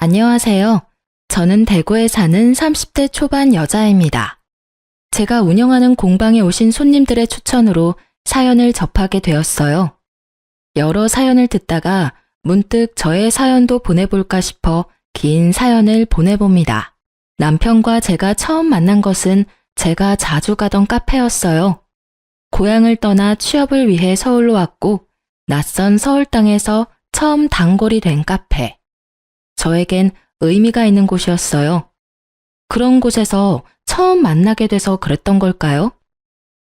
안녕하세요. 저는 대구에 사는 30대 초반 여자입니다. 제가 운영하는 공방에 오신 손님들의 추천으로 사연을 접하게 되었어요. 여러 사연을 듣다가 문득 저의 사연도 보내볼까 싶어 긴 사연을 보내봅니다. 남편과 제가 처음 만난 것은 제가 자주 가던 카페였어요. 고향을 떠나 취업을 위해 서울로 왔고 낯선 서울 땅에서 처음 단골이 된 카페. 저에겐 의미가 있는 곳이었어요. 그런 곳에서 처음 만나게 돼서 그랬던 걸까요?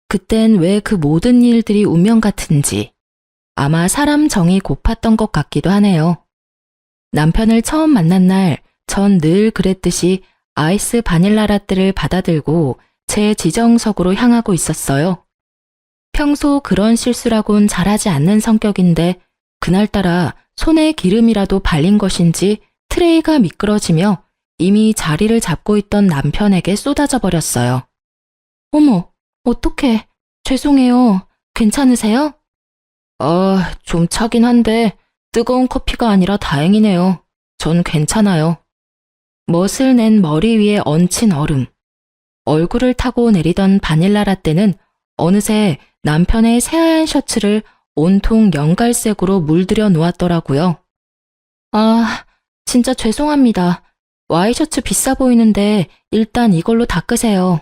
그땐 왜 그 모든 일들이 운명 같은지 아마 사람 정이 고팠던 것 같기도 하네요. 남편을 처음 만난 날 전 늘 그랬듯이 아이스 바닐라 라떼를 받아들고 제 지정석으로 향하고 있었어요. 평소 그런 실수라곤 잘하지 않는 성격인데 그날따라 손에 기름이라도 발린 것인지 트레이가 미끄러지며 이미 자리를 잡고 있던 남편에게 쏟아져 버렸어요. 어머, 어떡해. 죄송해요. 괜찮으세요? 좀 차긴 한데 뜨거운 커피가 아니라 다행이네요. 전 괜찮아요. 멋을 낸 머리 위에 얹힌 얼음. 얼굴을 타고 내리던 바닐라 라떼는 어느새 남편의 새하얀 셔츠를 온통 연갈색으로 물들여 놓았더라고요. 진짜 죄송합니다. 와이셔츠 비싸 보이는데 일단 이걸로 닦으세요.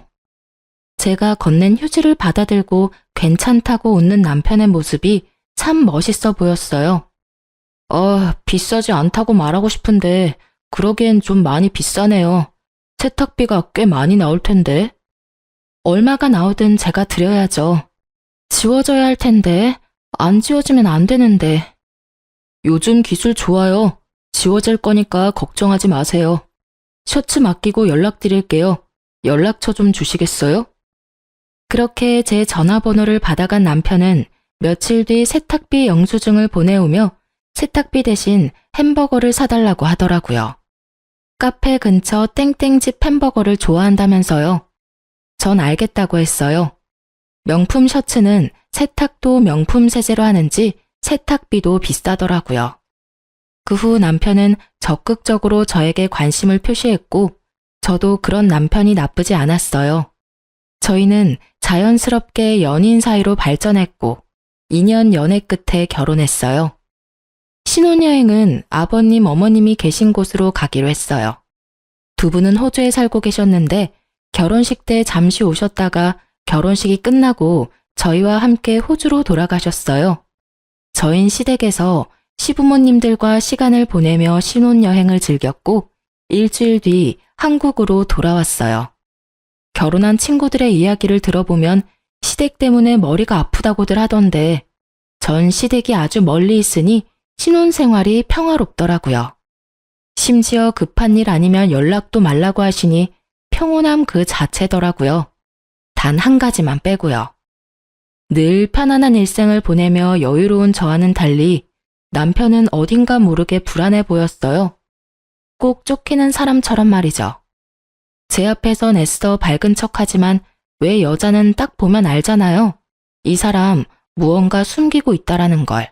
제가 건넨 휴지를 받아들고 괜찮다고 웃는 남편의 모습이 참 멋있어 보였어요. 비싸지 않다고 말하고 싶은데 그러기엔 좀 많이 비싸네요. 세탁비가 꽤 많이 나올 텐데. 얼마가 나오든 제가 드려야죠. 지워져야 할 텐데 안 지워지면 안 되는데. 요즘 기술 좋아요. 지워질 거니까 걱정하지 마세요. 셔츠 맡기고 연락드릴게요. 연락처 좀 주시겠어요? 그렇게 제 전화번호를 받아간 남편은 며칠 뒤 세탁비 영수증을 보내오며 세탁비 대신 햄버거를 사달라고 하더라고요. 카페 근처 땡땡집 햄버거를 좋아한다면서요. 전 알겠다고 했어요. 명품 셔츠는 세탁도 명품 세제로 하는지 세탁비도 비싸더라고요. 그 후 남편은 적극적으로 저에게 관심을 표시했고 저도 그런 남편이 나쁘지 않았어요. 저희는 자연스럽게 연인 사이로 발전했고 2년 연애 끝에 결혼했어요. 신혼여행은 아버님, 어머님이 계신 곳으로 가기로 했어요. 두 분은 호주에 살고 계셨는데 결혼식 때 잠시 오셨다가 결혼식이 끝나고 저희와 함께 호주로 돌아가셨어요. 저흰 시댁에서 시부모님들과 시간을 보내며 신혼여행을 즐겼고 일주일 뒤 한국으로 돌아왔어요. 결혼한 친구들의 이야기를 들어보면 시댁 때문에 머리가 아프다고들 하던데 전 시댁이 아주 멀리 있으니 신혼생활이 평화롭더라고요. 심지어 급한 일 아니면 연락도 말라고 하시니 평온함 그 자체더라고요. 단 한 가지만 빼고요. 늘 편안한 일생을 보내며 여유로운 저와는 달리 남편은 어딘가 모르게 불안해 보였어요. 꼭 쫓기는 사람처럼 말이죠. 제 앞에선 애써 밝은 척하지만 왜 여자는 딱 보면 알잖아요. 이 사람 무언가 숨기고 있다라는 걸.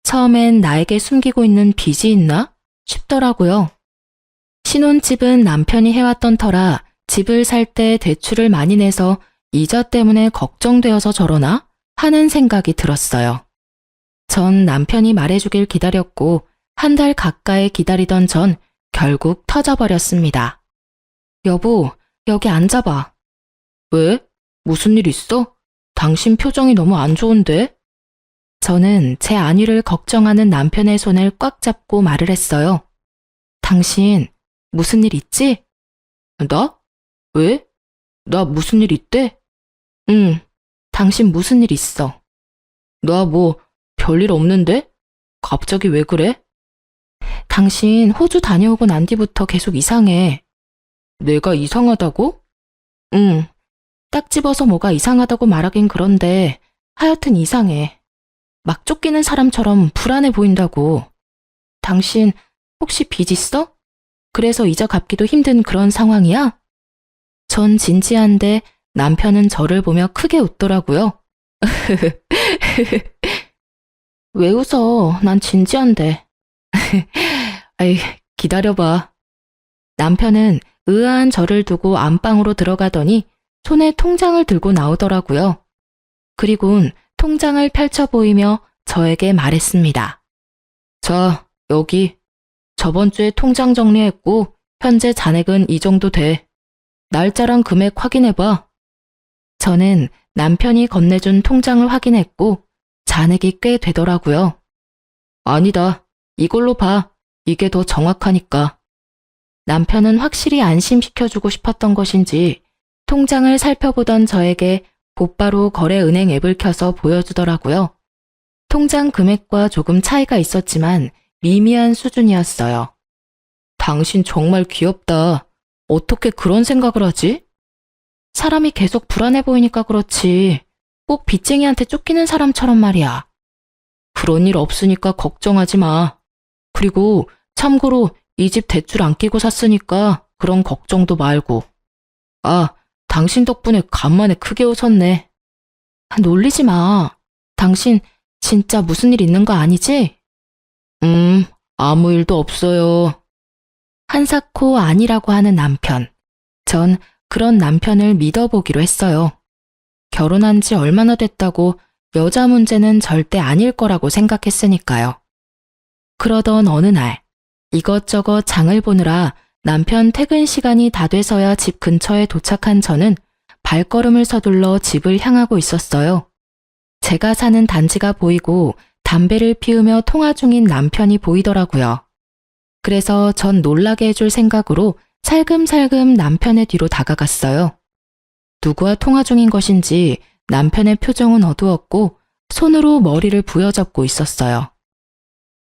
처음엔 나에게 숨기고 있는 빚이 있나 싶더라고요. 신혼집은 남편이 해왔던 터라 집을 살 때 대출을 많이 내서 이자 때문에 걱정되어서 저러나 하는 생각이 들었어요. 전 남편이 말해주길 기다렸고 한 달 가까이 기다리던 전 결국 터져버렸습니다. 여보, 여기 앉아봐. 왜? 무슨 일 있어? 당신 표정이 너무 안 좋은데? 저는 제 안위를 걱정하는 남편의 손을 꽉 잡고 말을 했어요. 당신 무슨 일 있지? 나? 왜? 나 무슨 일 있대? 응, 당신 무슨 일 있어? 나 뭐 별일 없는데? 갑자기 왜 그래? 당신 호주 다녀오고 난 뒤부터 계속 이상해. 내가 이상하다고? 응, 딱 집어서 뭐가 이상하다고 말하긴 그런데 하여튼 이상해. 막 쫓기는 사람처럼 불안해 보인다고. 당신 혹시 빚 있어? 그래서 이자 갚기도 힘든 그런 상황이야? 전 진지한데 남편은 저를 보며 크게 웃더라고요. 왜 웃어? 난 진지한데. 아이, 기다려봐. 남편은 의아한 저를 두고 안방으로 들어가더니 손에 통장을 들고 나오더라고요. 그리곤 통장을 펼쳐 보이며 저에게 말했습니다. 자, 여기. 저번 주에 통장 정리했고 현재 잔액은 이 정도 돼. 날짜랑 금액 확인해봐. 저는 남편이 건네준 통장을 확인했고 잔액이 꽤 되더라고요. 아니다. 이걸로 봐. 이게 더 정확하니까. 남편은 확실히 안심시켜주고 싶었던 것인지 통장을 살펴보던 저에게 곧바로 거래은행 앱을 켜서 보여주더라고요. 통장 금액과 조금 차이가 있었지만 미미한 수준이었어요. 당신 정말 귀엽다. 어떻게 그런 생각을 하지? 사람이 계속 불안해 보이니까 그렇지. 꼭 빚쟁이한테 쫓기는 사람처럼 말이야. 그런 일 없으니까 걱정하지 마. 그리고 참고로 이 집 대출 안 끼고 샀으니까 그런 걱정도 말고. 아, 당신 덕분에 간만에 크게 웃었네. 놀리지 마. 당신 진짜 무슨 일 있는 거 아니지? 아무 일도 없어요. 한사코 아니라고 하는 남편. 전 그런 남편을 믿어보기로 했어요. 결혼한 지 얼마나 됐다고 여자 문제는 절대 아닐 거라고 생각했으니까요. 그러던 어느 날 이것저것 장을 보느라 남편 퇴근 시간이 다 돼서야 집 근처에 도착한 저는 발걸음을 서둘러 집을 향하고 있었어요. 제가 사는 단지가 보이고 담배를 피우며 통화 중인 남편이 보이더라고요. 그래서 전 놀라게 해줄 생각으로 살금살금 남편의 뒤로 다가갔어요. 누구와 통화 중인 것인지 남편의 표정은 어두웠고 손으로 머리를 부여잡고 있었어요.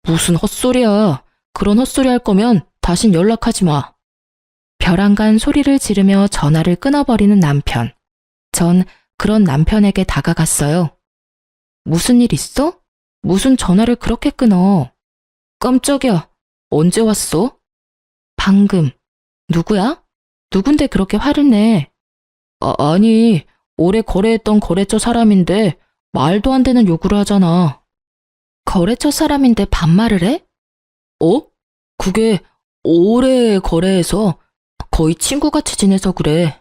무슨 헛소리야. 그런 헛소리 할 거면 다신 연락하지 마. 벼랑간 소리를 지르며 전화를 끊어버리는 남편. 전 그런 남편에게 다가갔어요. 무슨 일 있어? 무슨 전화를 그렇게 끊어? 깜짝이야. 언제 왔어? 방금. 누구야? 누군데 그렇게 화를 내? 아니, 오래 거래했던 거래처 사람인데 말도 안 되는 요구를 하잖아. 거래처 사람인데 반말을 해? 그게 오래 거래해서 거의 친구같이 지내서 그래.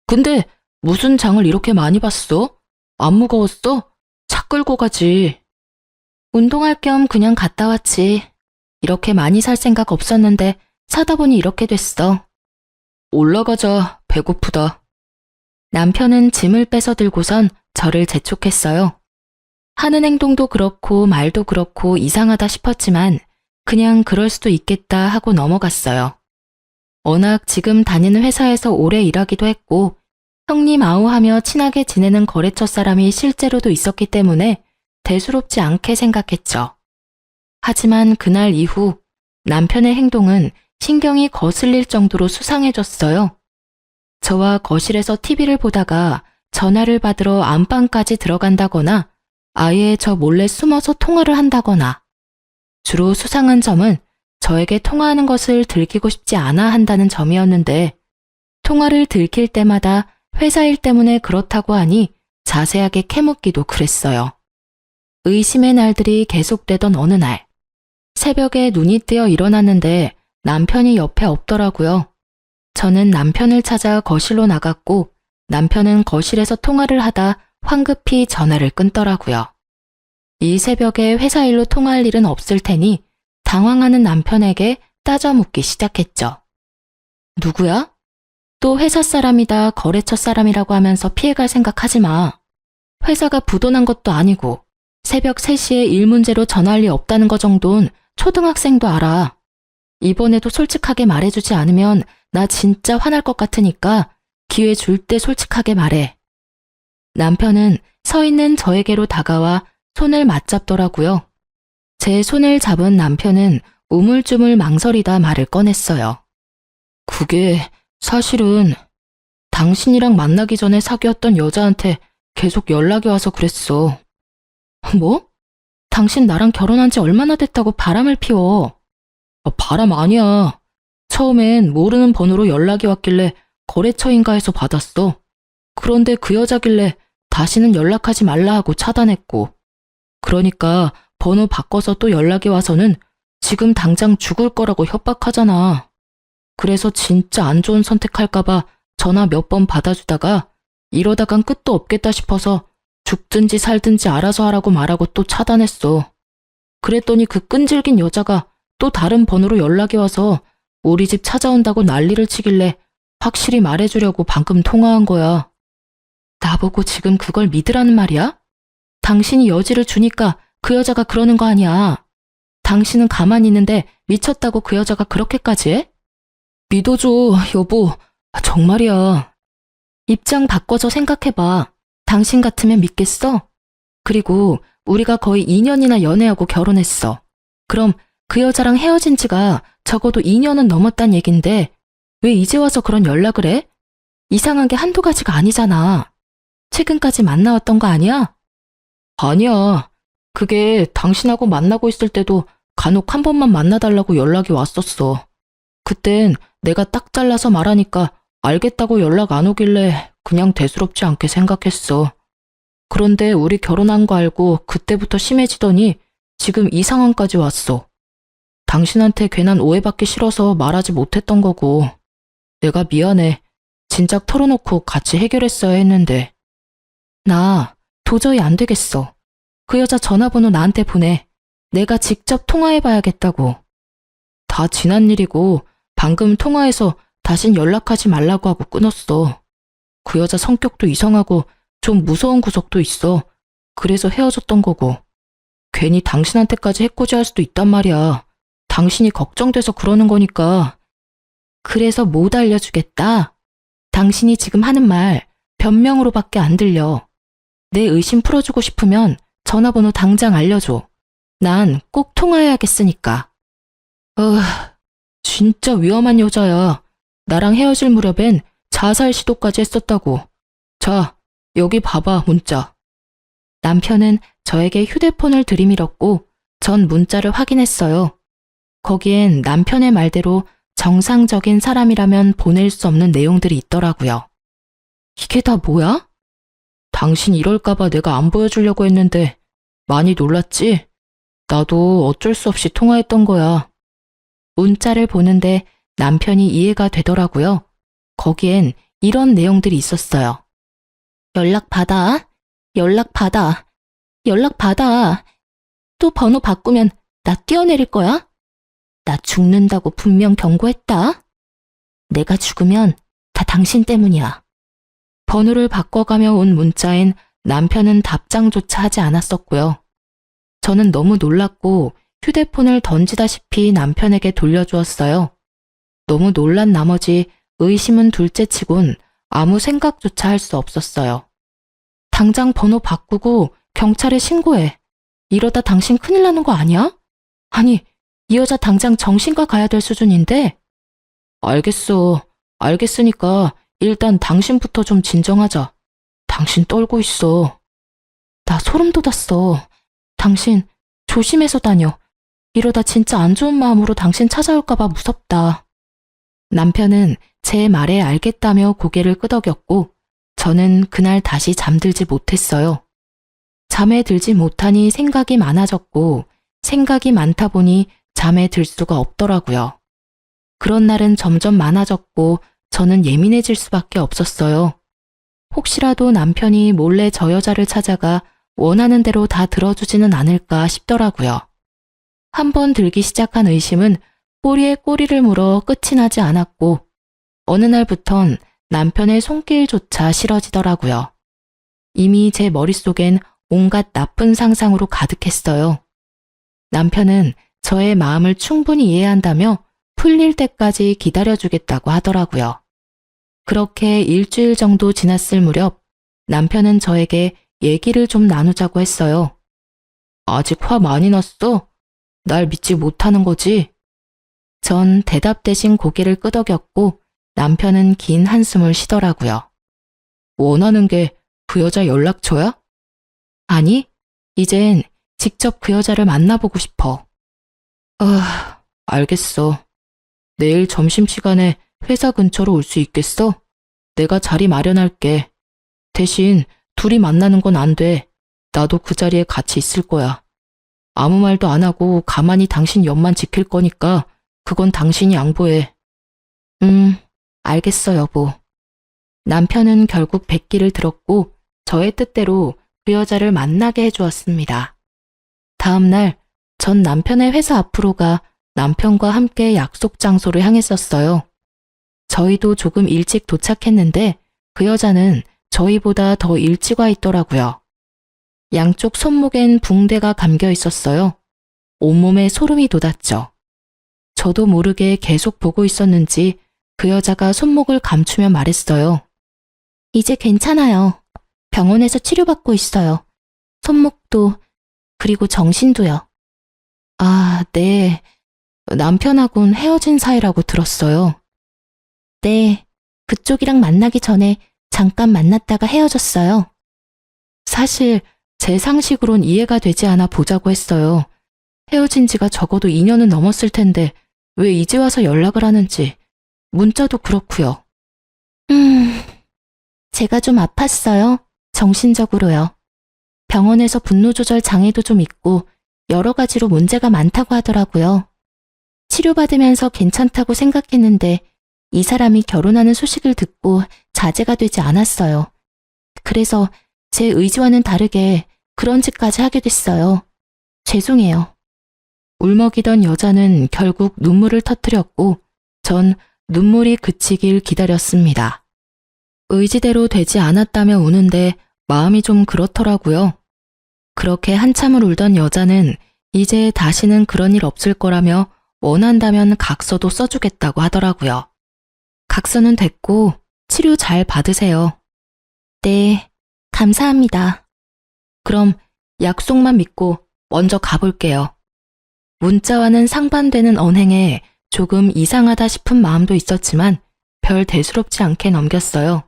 근데 무슨 장을 이렇게 많이 봤어? 안 무거웠어? 차 끌고 가지. 운동할 겸 그냥 갔다 왔지. 이렇게 많이 살 생각 없었는데 사다 보니 이렇게 됐어. 올라가자. 배고프다. 남편은 짐을 빼서 들고선 저를 재촉했어요. 하는 행동도 그렇고 말도 그렇고 이상하다 싶었지만 그냥 그럴 수도 있겠다 하고 넘어갔어요. 워낙 지금 다니는 회사에서 오래 일하기도 했고 형님 아우하며 친하게 지내는 거래처 사람이 실제로도 있었기 때문에 대수롭지 않게 생각했죠. 하지만 그날 이후 남편의 행동은 신경이 거슬릴 정도로 수상해졌어요. 저와 거실에서 TV를 보다가 전화를 받으러 안방까지 들어간다거나 아예 저 몰래 숨어서 통화를 한다거나 주로 수상한 점은 저에게 통화하는 것을 들키고 싶지 않아 한다는 점이었는데 통화를 들킬 때마다 회사 일 때문에 그렇다고 하니 자세하게 캐묻기도 그랬어요. 의심의 날들이 계속되던 어느 날 새벽에 눈이 뜨여 일어났는데 남편이 옆에 없더라고요. 저는 남편을 찾아 거실로 나갔고 남편은 거실에서 통화를 하다 황급히 전화를 끊더라고요. 이 새벽에 회사 일로 통화할 일은 없을 테니 당황하는 남편에게 따져 묻기 시작했죠. 누구야? 또 회사 사람이다 거래처 사람이라고 하면서 피해갈 생각하지 마. 회사가 부도난 것도 아니고 새벽 3시에 일 문제로 전화할 리 없다는 거 정도는 초등학생도 알아. 이번에도 솔직하게 말해주지 않으면 나 진짜 화날 것 같으니까 기회 줄 때 솔직하게 말해. 남편은 서 있는 저에게로 다가와 손을 맞잡더라고요. 제 손을 잡은 남편은 우물쭈물 망설이다 말을 꺼냈어요. 그게 사실은 당신이랑 만나기 전에 사귀었던 여자한테 계속 연락이 와서 그랬어. 뭐? 당신 나랑 결혼한 지 얼마나 됐다고 바람을 피워. 바람 아니야. 처음엔 모르는 번호로 연락이 왔길래 거래처인가 해서 받았어. 그런데 그 여자길래 다시는 연락하지 말라 하고 차단했고. 그러니까 번호 바꿔서 또 연락이 와서는 지금 당장 죽을 거라고 협박하잖아. 그래서 진짜 안 좋은 선택할까봐 전화 몇 번 받아주다가 이러다간 끝도 없겠다 싶어서 죽든지 살든지 알아서 하라고 말하고 또 차단했어. 그랬더니 그 끈질긴 여자가 또 다른 번호로 연락이 와서 우리 집 찾아온다고 난리를 치길래 확실히 말해주려고 방금 통화한 거야. 나보고 지금 그걸 믿으라는 말이야? 당신이 여지를 주니까 그 여자가 그러는 거 아니야. 당신은 가만히 있는데 미쳤다고 그 여자가 그렇게까지 해? 믿어줘, 여보. 정말이야. 입장 바꿔서 생각해봐. 당신 같으면 믿겠어? 그리고 우리가 거의 2년이나 연애하고 결혼했어. 그럼 그 여자랑 헤어진 지가 적어도 2년은 넘었단 얘긴데 왜 이제 와서 그런 연락을 해? 이상한 게 한두 가지가 아니잖아. 최근까지 만나왔던 거 아니야? 아니야. 그게 당신하고 만나고 있을 때도 간혹 한 번만 만나달라고 연락이 왔었어. 그땐 내가 딱 잘라서 말하니까 알겠다고 연락 안 오길래 그냥 대수롭지 않게 생각했어. 그런데 우리 결혼한 거 알고 그때부터 심해지더니 지금 이 상황까지 왔어. 당신한테 괜한 오해받기 싫어서 말하지 못했던 거고. 내가 미안해. 진작 털어놓고 같이 해결했어야 했는데. 나 도저히 안 되겠어. 그 여자 전화번호 나한테 보내. 내가 직접 통화해봐야겠다고. 다 지난 일이고 방금 통화해서 다신 연락하지 말라고 하고 끊었어. 그 여자 성격도 이상하고 좀 무서운 구석도 있어. 그래서 헤어졌던 거고. 괜히 당신한테까지 해코지할 수도 있단 말이야. 당신이 걱정돼서 그러는 거니까. 그래서 못 알려주겠다. 당신이 지금 하는 말 변명으로밖에 안 들려. 내 의심 풀어주고 싶으면 전화번호 당장 알려줘. 난 꼭 통화해야겠으니까. 진짜 위험한 여자야. 나랑 헤어질 무렵엔 자살 시도까지 했었다고. 자, 여기 봐봐, 문자. 남편은 저에게 휴대폰을 들이밀었고 전 문자를 확인했어요. 거기엔 남편의 말대로 정상적인 사람이라면 보낼 수 없는 내용들이 있더라고요. 이게 다 뭐야? 당신 이럴까봐 내가 안 보여주려고 했는데 많이 놀랐지? 나도 어쩔 수 없이 통화했던 거야. 문자를 보는데 남편이 이해가 되더라고요. 거기엔 이런 내용들이 있었어요. 연락 받아. 연락 받아. 연락 받아. 또 번호 바꾸면 나 뛰어내릴 거야? 나 죽는다고 분명 경고했다. 내가 죽으면 다 당신 때문이야. 번호를 바꿔가며 온 문자엔 남편은 답장조차 하지 않았었고요. 저는 너무 놀랐고 휴대폰을 던지다시피 남편에게 돌려주었어요. 너무 놀란 나머지 의심은 둘째치곤 아무 생각조차 할 수 없었어요. 당장 번호 바꾸고 경찰에 신고해. 이러다 당신 큰일 나는 거 아니야? 아니, 이 여자 당장 정신과 가야 될 수준인데? 알겠어. 알겠으니까 일단 당신부터 좀 진정하자. 당신 떨고 있어. 나 소름 돋았어. 당신 조심해서 다녀. 이러다 진짜 안 좋은 마음으로 당신 찾아올까봐 무섭다. 남편은 제 말에 알겠다며 고개를 끄덕였고 저는 그날 다시 잠들지 못했어요. 잠에 들지 못하니 생각이 많아졌고 생각이 많다 보니 잠에 들 수가 없더라고요. 그런 날은 점점 많아졌고 저는 예민해질 수밖에 없었어요. 혹시라도 남편이 몰래 저 여자를 찾아가 원하는 대로 다 들어주지는 않을까 싶더라고요. 한번 들기 시작한 의심은 꼬리에 꼬리를 물어 끝이 나지 않았고 어느 날부턴 남편의 손길조차 싫어지더라고요. 이미 제 머릿속엔 온갖 나쁜 상상으로 가득했어요. 남편은 저의 마음을 충분히 이해한다며 풀릴 때까지 기다려주겠다고 하더라고요. 그렇게 일주일 정도 지났을 무렵 남편은 저에게 얘기를 좀 나누자고 했어요. 아직 화 많이 났어? 날 믿지 못하는 거지? 전 대답 대신 고개를 끄덕였고 남편은 긴 한숨을 쉬더라고요. 원하는 게 그 여자 연락처야? 아니, 이젠 직접 그 여자를 만나보고 싶어. 알겠어. 내일 점심시간에 회사 근처로 올 수 있겠어? 내가 자리 마련할게. 대신 둘이 만나는 건 안 돼. 나도 그 자리에 같이 있을 거야. 아무 말도 안 하고 가만히 당신 옆만 지킬 거니까 그건 당신이 양보해. 알겠어, 여보. 남편은 결국 백기를 들었고 저의 뜻대로 그 여자를 만나게 해주었습니다. 다음 날, 전 남편의 회사 앞으로 가 남편과 함께 약속 장소를 향했었어요. 저희도 조금 일찍 도착했는데 그 여자는 저희보다 더 일찍 와 있더라고요. 양쪽 손목엔 붕대가 감겨 있었어요. 온몸에 소름이 돋았죠. 저도 모르게 계속 보고 있었는지 그 여자가 손목을 감추며 말했어요. 이제 괜찮아요. 병원에서 치료받고 있어요. 손목도, 그리고 정신도요. 아, 네. 남편하고는 헤어진 사이라고 들었어요. 네. 그쪽이랑 만나기 전에 잠깐 만났다가 헤어졌어요. 사실 제 상식으론 이해가 되지 않아 보자고 했어요. 헤어진 지가 적어도 2년은 넘었을 텐데 왜 이제 와서 연락을 하는지. 문자도 그렇고요. 제가 좀 아팠어요. 정신적으로요. 병원에서 분노 조절 장애도 좀 있고 여러 가지로 문제가 많다고 하더라고요. 치료받으면서 괜찮다고 생각했는데 이 사람이 결혼하는 소식을 듣고 자제가 되지 않았어요. 그래서 제 의지와는 다르게 그런 짓까지 하게 됐어요. 죄송해요. 울먹이던 여자는 결국 눈물을 터뜨렸고 전 눈물이 그치길 기다렸습니다. 의지대로 되지 않았다며 우는데 마음이 좀 그렇더라고요. 그렇게 한참을 울던 여자는 이제 다시는 그런 일 없을 거라며 원한다면 각서도 써주겠다고 하더라고요. 각서는 됐고 치료 잘 받으세요. 네, 감사합니다. 그럼 약속만 믿고 먼저 가볼게요. 문자와는 상반되는 언행에 조금 이상하다 싶은 마음도 있었지만 별 대수롭지 않게 넘겼어요.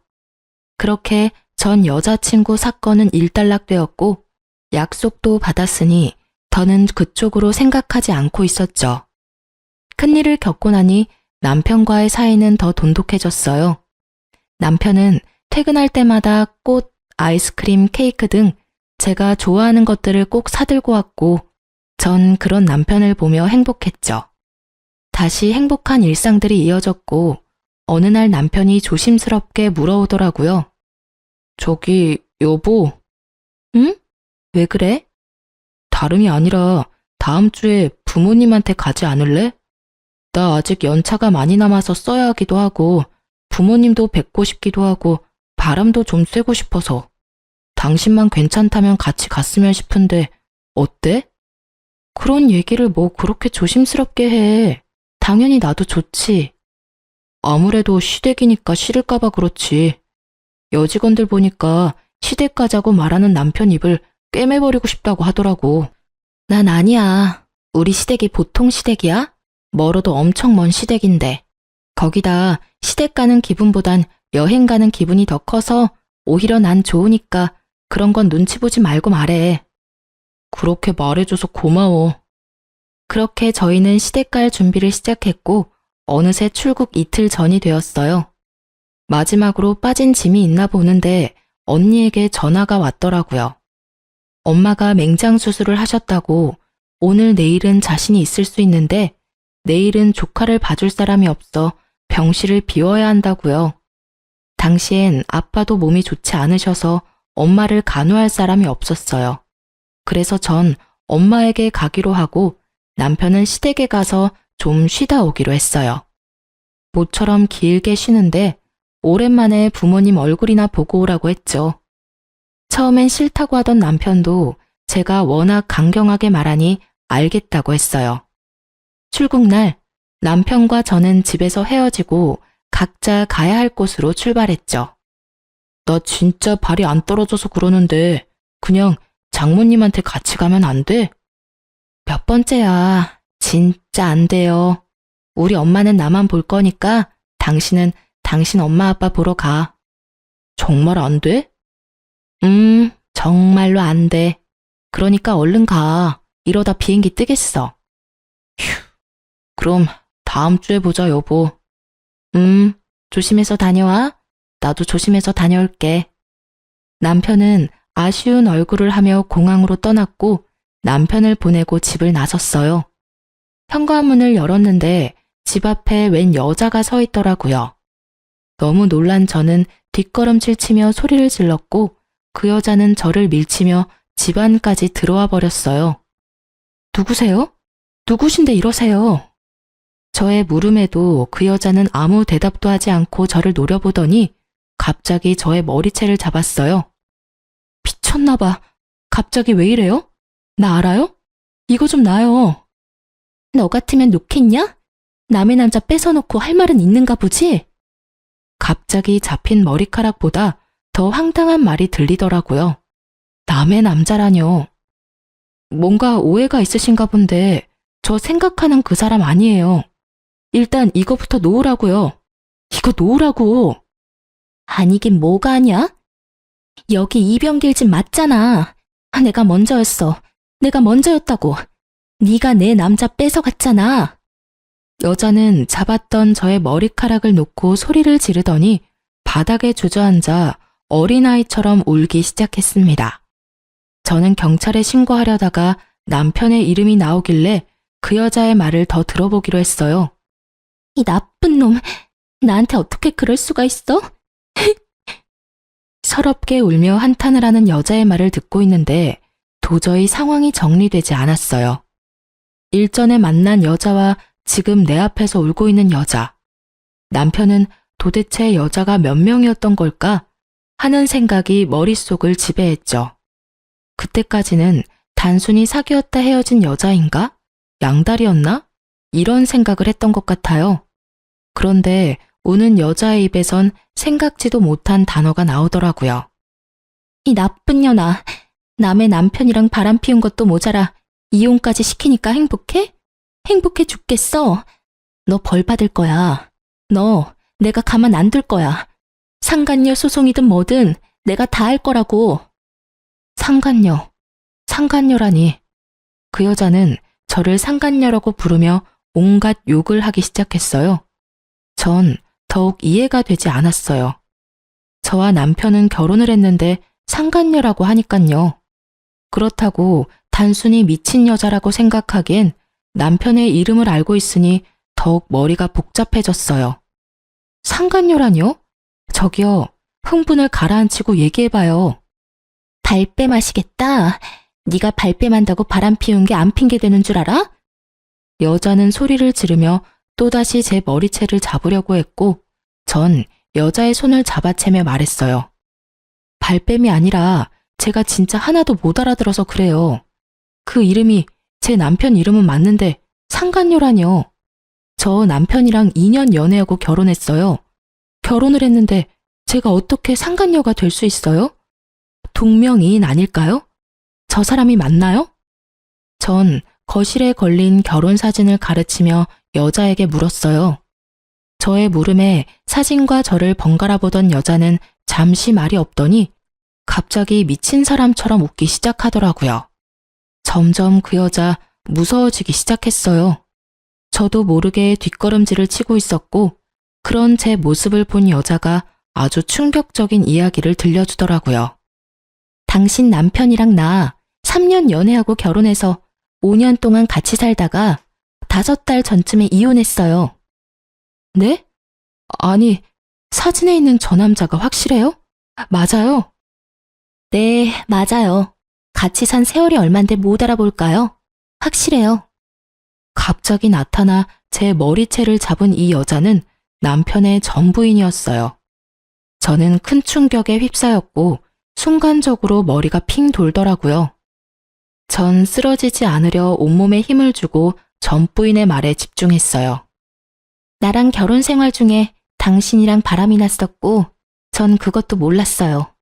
그렇게 전 여자친구 사건은 일단락되었고 약속도 받았으니 더는 그쪽으로 생각하지 않고 있었죠. 큰일을 겪고 나니 남편과의 사이는 더 돈독해졌어요. 남편은 퇴근할 때마다 꽃, 아이스크림, 케이크 등 제가 좋아하는 것들을 꼭 사들고 왔고 전 그런 남편을 보며 행복했죠. 다시 행복한 일상들이 이어졌고 어느 날 남편이 조심스럽게 물어오더라고요. 저기, 여보. 응? 왜 그래? 다름이 아니라 다음 주에 부모님한테 가지 않을래? 나 아직 연차가 많이 남아서 써야 하기도 하고 부모님도 뵙고 싶기도 하고 바람도 좀 쐬고 싶어서 당신만 괜찮다면 같이 갔으면 싶은데 어때? 그런 얘기를 뭐 그렇게 조심스럽게 해. 당연히 나도 좋지. 아무래도 시댁이니까 싫을까봐 그렇지. 여직원들 보니까 시댁 가자고 말하는 남편 입을 꿰매버리고 싶다고 하더라고. 난 아니야. 우리 시댁이 보통 시댁이야? 멀어도 엄청 먼 시댁인데. 거기다 시댁 가는 기분보단 여행 가는 기분이 더 커서 오히려 난 좋으니까 그런 건 눈치 보지 말고 말해. 그렇게 말해줘서 고마워. 그렇게 저희는 시댁 갈 준비를 시작했고 어느새 출국 이틀 전이 되었어요. 마지막으로 빠진 짐이 있나 보는데 언니에게 전화가 왔더라고요. 엄마가 맹장 수술을 하셨다고 오늘 내일은 자신이 있을 수 있는데 내일은 조카를 봐줄 사람이 없어 병실을 비워야 한다고요. 당시엔 아빠도 몸이 좋지 않으셔서 엄마를 간호할 사람이 없었어요. 그래서 전 엄마에게 가기로 하고 남편은 시댁에 가서 좀 쉬다 오기로 했어요. 모처럼 길게 쉬는데 오랜만에 부모님 얼굴이나 보고 오라고 했죠. 처음엔 싫다고 하던 남편도 제가 워낙 강경하게 말하니 알겠다고 했어요. 출국날 남편과 저는 집에서 헤어지고 각자 가야 할 곳으로 출발했죠. 나 진짜 발이 안 떨어져서 그러는데 그냥 장모님한테 같이 가면 안 돼? 몇 번째야. 진짜 안 돼요. 우리 엄마는 나만 볼 거니까 당신은 당신 엄마 아빠 보러 가. 정말 안 돼? 정말로 안 돼. 그러니까 얼른 가. 이러다 비행기 뜨겠어. 휴, 그럼 다음 주에 보자, 여보. 조심해서 다녀와. 나도 조심해서 다녀올게. 남편은 아쉬운 얼굴을 하며 공항으로 떠났고 남편을 보내고 집을 나섰어요. 현관문을 열었는데 집 앞에 웬 여자가 서 있더라고요. 너무 놀란 저는 뒷걸음질 치며 소리를 질렀고 그 여자는 저를 밀치며 집 안까지 들어와 버렸어요. 누구세요? 누구신데 이러세요? 저의 물음에도 그 여자는 아무 대답도 하지 않고 저를 노려보더니 갑자기 저의 머리채를 잡았어요. 미쳤나 봐. 갑자기 왜 이래요? 나 알아요? 이거 좀 놔요. 너 같으면 놓겠냐? 남의 남자 뺏어놓고 할 말은 있는가 보지? 갑자기 잡힌 머리카락보다 더 황당한 말이 들리더라고요. 남의 남자라뇨. 뭔가 오해가 있으신가 본데 저 생각하는 그 사람 아니에요. 일단 이거부터 놓으라고요. 이거 놓으라고. 아니긴 뭐가 아니야? 여기 이병길 집 맞잖아. 내가 먼저였어. 내가 먼저였다고. 네가 내 남자 뺏어갔잖아. 여자는 잡았던 저의 머리카락을 놓고 소리를 지르더니 바닥에 주저앉아 어린아이처럼 울기 시작했습니다. 저는 경찰에 신고하려다가 남편의 이름이 나오길래 그 여자의 말을 더 들어보기로 했어요. 이 나쁜 놈, 나한테 어떻게 그럴 수가 있어? 서럽게 울며 한탄을 하는 여자의 말을 듣고 있는데 도저히 상황이 정리되지 않았어요. 일전에 만난 여자와 지금 내 앞에서 울고 있는 여자. 남편은 도대체 여자가 몇 명이었던 걸까 하는 생각이 머릿속을 지배했죠. 그때까지는 단순히 사귀었다 헤어진 여자인가? 양다리였나? 이런 생각을 했던 것 같아요. 그런데 우는 여자의 입에선 생각지도 못한 단어가 나오더라고요. 이 나쁜 년아, 남의 남편이랑 바람 피운 것도 모자라 이혼까지 시키니까 행복해? 행복해 죽겠어. 너 벌 받을 거야. 너 내가 가만 안 둘 거야. 상간녀 소송이든 뭐든 내가 다 할 거라고. 상간녀라니. 그 여자는 저를 상간녀라고 부르며 온갖 욕을 하기 시작했어요. 전 더욱 이해가 되지 않았어요. 저와 남편은 결혼을 했는데 상간녀라고 하니깐요. 그렇다고 단순히 미친 여자라고 생각하기엔 남편의 이름을 알고 있으니 더욱 머리가 복잡해졌어요. 상간녀라뇨? 저기요, 흥분을 가라앉히고 얘기해봐요. 발뺌 마시겠다. 네가 발뺌한다고 바람 피운 게 안 핑계대는 줄 알아? 여자는 소리를 지르며 또다시 제 머리채를 잡으려고 했고 전 여자의 손을 잡아채며 말했어요. 발뺌이 아니라 제가 진짜 하나도 못 알아들어서 그래요. 그 이름이 제 남편 이름은 맞는데 상간녀라뇨. 저 남편이랑 2년 연애하고 결혼했어요. 결혼을 했는데 제가 어떻게 상간녀가 될 수 있어요? 동명이인 아닐까요? 저 사람이 맞나요? 전 거실에 걸린 결혼 사진을 가르치며 여자에게 물었어요. 저의 물음에 사진과 저를 번갈아 보던 여자는 잠시 말이 없더니 갑자기 미친 사람처럼 웃기 시작하더라고요. 점점 그 여자 무서워지기 시작했어요. 저도 모르게 뒷걸음질을 치고 있었고 그런 제 모습을 본 여자가 아주 충격적인 이야기를 들려주더라고요. 당신 남편이랑 나 3년 연애하고 결혼해서 5년 동안 같이 살다가 5달 전쯤에 이혼했어요. 네? 아니, 사진에 있는 저 남자가 확실해요? 맞아요? 네, 맞아요. 같이 산 세월이 얼만데 못 알아볼까요? 확실해요. 갑자기 나타나 제 머리채를 잡은 이 여자는 남편의 전 부인이었어요. 저는 큰 충격에 휩싸였고 순간적으로 머리가 핑 돌더라고요. 전 쓰러지지 않으려 온몸에 힘을 주고 전 부인의 말에 집중했어요. 나랑 결혼 생활 중에 당신이랑 바람이 났었고 전 그것도 몰랐어요.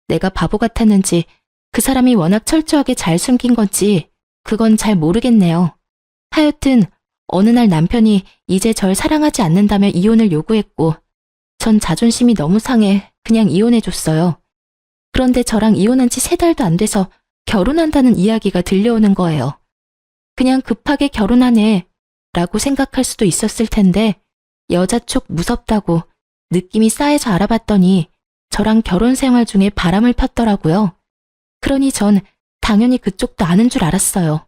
내가 바보 같았는지 그 사람이 워낙 철저하게 잘 숨긴 건지 그건 잘 모르겠네요. 하여튼 어느 날 남편이 이제 절 사랑하지 않는다며 이혼을 요구했고 전 자존심이 너무 상해 그냥 이혼해줬어요. 그런데 저랑 이혼한 지 3달도 안 돼서 결혼한다는 이야기가 들려오는 거예요. 그냥 급하게 결혼하네 라고 생각할 수도 있었을 텐데 여자 쪽 무섭다고 느낌이 싸해서 알아봤더니 저랑 결혼 생활 중에 바람을 폈더라고요. 그러니 전 당연히 그쪽도 아는 줄 알았어요.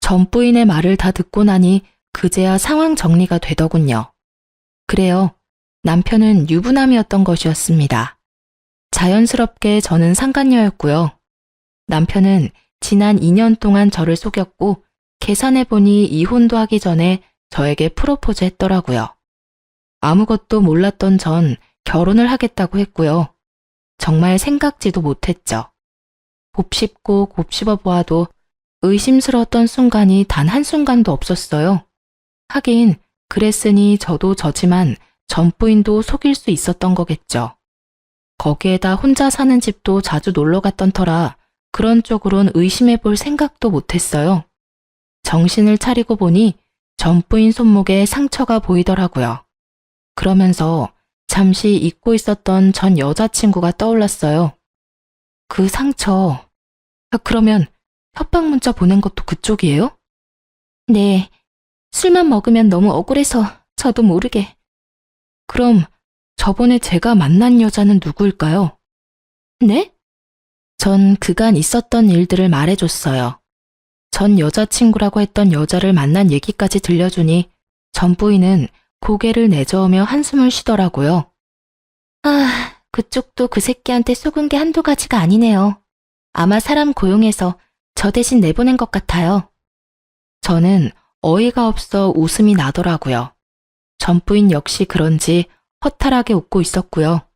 전 부인의 말을 다 듣고 나니 그제야 상황 정리가 되더군요. 그래요. 남편은 유부남이었던 것이었습니다. 자연스럽게 저는 상간녀였고요. 남편은 지난 2년 동안 저를 속였고 계산해보니 이혼도 하기 전에 저에게 프로포즈 했더라고요. 아무것도 몰랐던 전 결혼을 하겠다고 했고요. 정말 생각지도 못했죠. 곱씹고 곱씹어 보아도 의심스러웠던 순간이 단 한순간도 없었어요. 하긴 그랬으니 저도 저지만 전 부인도 속일 수 있었던 거겠죠. 거기에다 혼자 사는 집도 자주 놀러 갔던 터라 그런 쪽으론 의심해 볼 생각도 못했어요. 정신을 차리고 보니 전 부인 손목에 상처가 보이더라고요. 그러면서 잠시 잊고 있었던 전 여자친구가 떠올랐어요. 그 상처, 그러면 협박 문자 보낸 것도 그쪽이에요? 네, 술만 먹으면 너무 억울해서 저도 모르게. 그럼 저번에 제가 만난 여자는 누구일까요? 네? 전 그간 있었던 일들을 말해줬어요. 전 여자친구라고 했던 여자를 만난 얘기까지 들려주니 전 부인은 고개를 내저으며 한숨을 쉬더라고요. 아, 그쪽도 그 새끼한테 속은 게 한두 가지가 아니네요. 아마 사람 고용해서 저 대신 내보낸 것 같아요. 저는 어이가 없어 웃음이 나더라고요. 전 부인 역시 그런지 허탈하게 웃고 있었고요.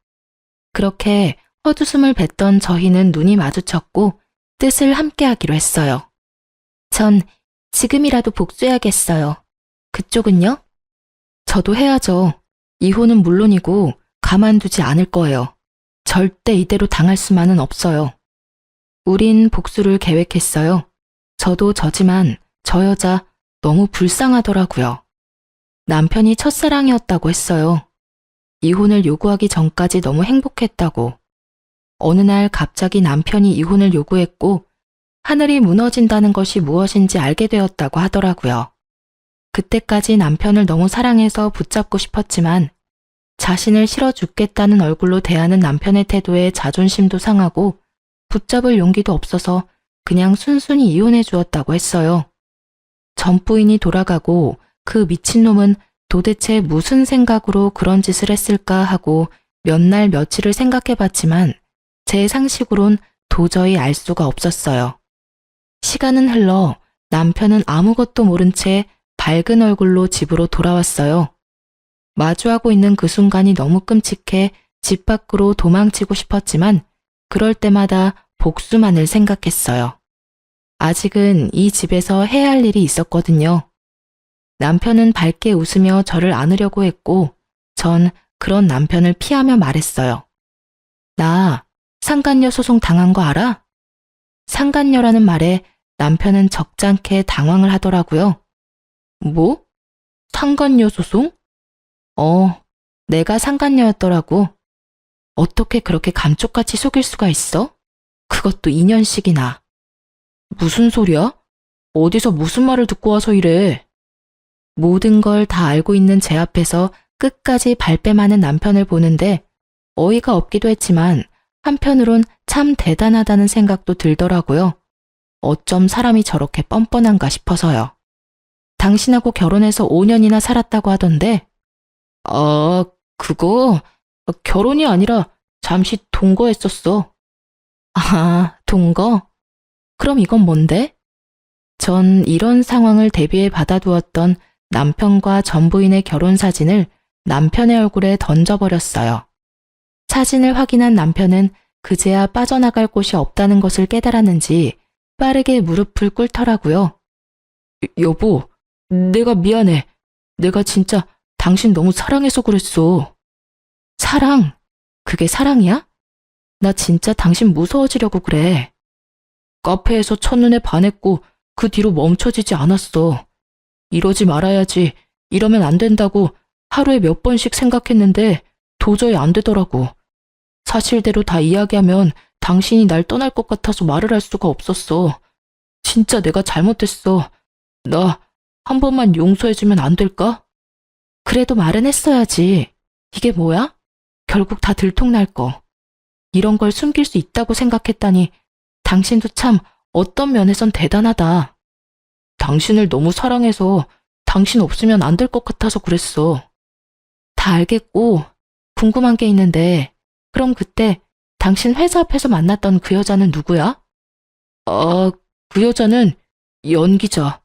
그렇게 헛웃음을 뱉던 저희는 눈이 마주쳤고 뜻을 함께하기로 했어요. 전 지금이라도 복수해야겠어요. 그쪽은요? 저도 해야죠. 이혼은 물론이고 가만두지 않을 거예요. 절대 이대로 당할 수만은 없어요. 우린 복수를 계획했어요. 저도 저지만 저 여자 너무 불쌍하더라고요. 남편이 첫사랑이었다고 했어요. 이혼을 요구하기 전까지 너무 행복했다고. 어느 날 갑자기 남편이 이혼을 요구했고 하늘이 무너진다는 것이 무엇인지 알게 되었다고 하더라고요. 그때까지 남편을 너무 사랑해서 붙잡고 싶었지만 자신을 싫어 죽겠다는 얼굴로 대하는 남편의 태도에 자존심도 상하고 붙잡을 용기도 없어서 그냥 순순히 이혼해 주었다고 했어요. 전 부인이 돌아가고 그 미친놈은 도대체 무슨 생각으로 그런 짓을 했을까 하고 몇 날 며칠을 생각해 봤지만 제 상식으론 도저히 알 수가 없었어요. 시간은 흘러 남편은 아무것도 모른 채 밝은 얼굴로 집으로 돌아왔어요. 마주하고 있는 그 순간이 너무 끔찍해 집 밖으로 도망치고 싶었지만 그럴 때마다 복수만을 생각했어요. 아직은 이 집에서 해야 할 일이 있었거든요. 남편은 밝게 웃으며 저를 안으려고 했고 전 그런 남편을 피하며 말했어요. 나 상간녀 소송 당한 거 알아? 상간녀라는 말에 남편은 적잖게 당황을 하더라고요. 뭐? 상간녀 소송? 내가 상간녀였더라고. 어떻게 그렇게 감쪽같이 속일 수가 있어? 그것도 2년씩이나. 무슨 소리야? 어디서 무슨 말을 듣고 와서 이래? 모든 걸 다 알고 있는 제 앞에서 끝까지 발뺌하는 남편을 보는데 어이가 없기도 했지만 한편으론 참 대단하다는 생각도 들더라고요. 어쩜 사람이 저렇게 뻔뻔한가 싶어서요. 당신하고 결혼해서 5년이나 살았다고 하던데. 그거 결혼이 아니라 잠시 동거했었어. 아, 동거? 그럼 이건 뭔데? 전 이런 상황을 대비해 받아두었던 남편과 전 부인의 결혼 사진을 남편의 얼굴에 던져버렸어요. 사진을 확인한 남편은 그제야 빠져나갈 곳이 없다는 것을 깨달았는지 빠르게 무릎을 꿇더라고요. 여보, 내가 미안해. 내가 진짜 당신 너무 사랑해서 그랬어. 사랑? 그게 사랑이야? 나 진짜 당신 무서워지려고 그래. 카페에서 첫눈에 반했고 그 뒤로 멈춰지지 않았어. 이러지 말아야지, 이러면 안 된다고 하루에 몇 번씩 생각했는데 도저히 안 되더라고. 사실대로 다 이야기하면 당신이 날 떠날 것 같아서 말을 할 수가 없었어. 진짜 내가 잘못했어. 나 한 번만 용서해주면 안 될까? 그래도 말은 했어야지. 이게 뭐야? 결국 다 들통날 거. 이런 걸 숨길 수 있다고 생각했다니 당신도 참 어떤 면에선 대단하다. 당신을 너무 사랑해서 당신 없으면 안 될 것 같아서 그랬어. 다 알겠고, 궁금한 게 있는데, 그럼 그때 당신 회사 앞에서 만났던 그 여자는 누구야? 아, 그 여자는 연기자.